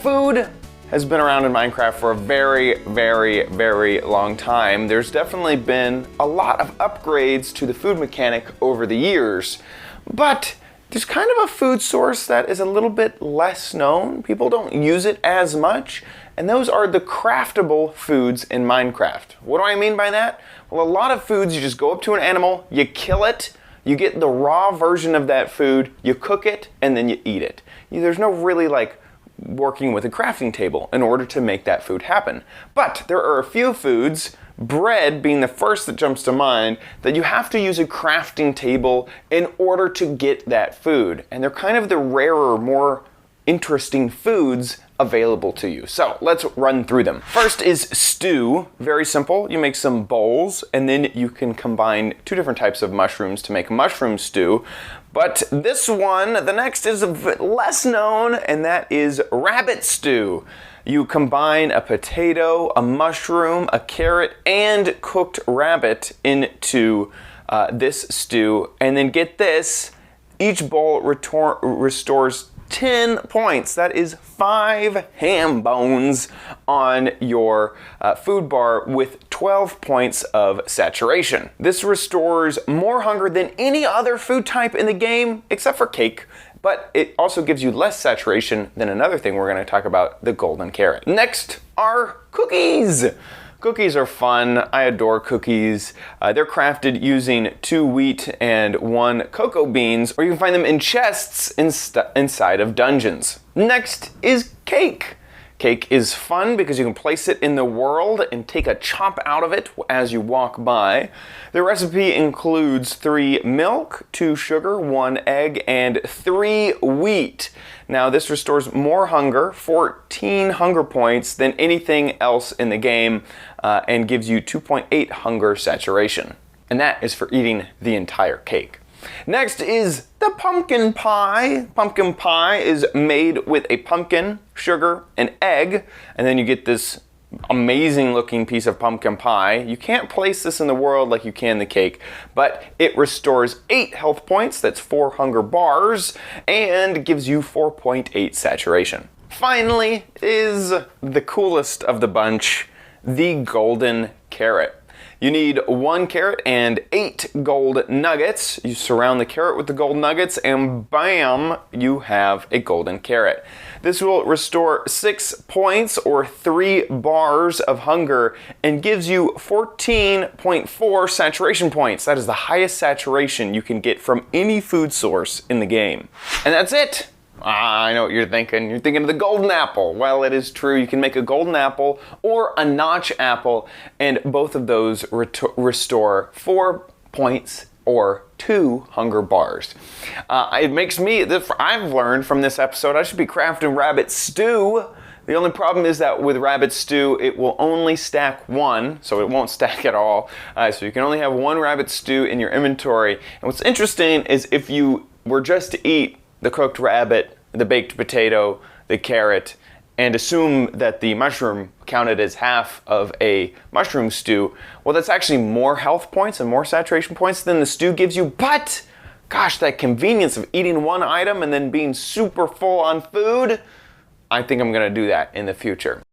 Food has been around in Minecraft for a very, very, very long time. There's definitely been a lot of upgrades to the food mechanic over the years, but there's kind of a food source that is a little bit less known. People don't use it as much, and those are the craftable foods in Minecraft. What do I mean by that? Well, a lot of foods, you just go up to an animal, you kill it, you get the raw version of that food, you cook it, and then you eat it. There's no really like working with a crafting table in order to make that food happen. But there are a few foods, bread being the first that jumps to mind, that you have to use a crafting table in order to get that food. And they're kind of the rarer, more interesting foods available to you. So let's run through them. First is stew. Very simple. You make some bowls and then you can combine two different types of mushrooms to make mushroom stew. But this one, the next, is a bit less known, and that is rabbit stew. You combine a potato, a mushroom, a carrot, and cooked rabbit into this stew. And then get this, each bowl restores 10 points. That is 5 ham bones on your food bar with 12 points of saturation. This restores more hunger than any other food type in the game except for cake, but it also gives you less saturation than another thing we're going to talk about, the golden carrot. Next are cookies. Cookies are fun. I adore cookies. They're crafted using 2 wheat and 1 cocoa beans, or you can find them in chests inside of dungeons. Next is cake. Cake is fun because you can place it in the world and take a chop out of it as you walk by. The recipe includes 3 milk, 2 sugar, 1 egg, and 3 wheat. Now this restores more hunger, 14 hunger points, than anything else in the game, and gives you 2.8 hunger saturation. And that is for eating the entire cake. Next is the pumpkin pie. Pumpkin pie is made with a pumpkin, sugar, and egg, and then you get this amazing looking piece of pumpkin pie. You can't place this in the world like you can the cake, but it restores 8 health points, that's 4 hunger bars, and gives you 4.8 saturation. Finally is the coolest of the bunch, the golden carrot. You need 1 carrot and 8 gold nuggets. You surround the carrot with the gold nuggets and bam, you have a golden carrot. This will restore 6 points or 3 bars of hunger and gives you 14.4 saturation points. That is the highest saturation you can get from any food source in the game. And that's it. I know what you're thinking. You're thinking of the golden apple. Well, it is true. You can make a golden apple or a notch apple, and both of those restore 4 points or 2 hunger bars. It makes me, I've learned from this episode, I should be crafting rabbit stew. The only problem is that with rabbit stew, it will only stack 1, so it won't stack at all. So you can only have 1 rabbit stew in your inventory. And what's interesting is if you were just to eat the cooked rabbit, the baked potato, the carrot, and assume that the mushroom counted as half of a mushroom stew, well, that's actually more health points and more saturation points than the stew gives you, but gosh, that convenience of eating 1 item and then being super full on food, I think I'm gonna do that in the future.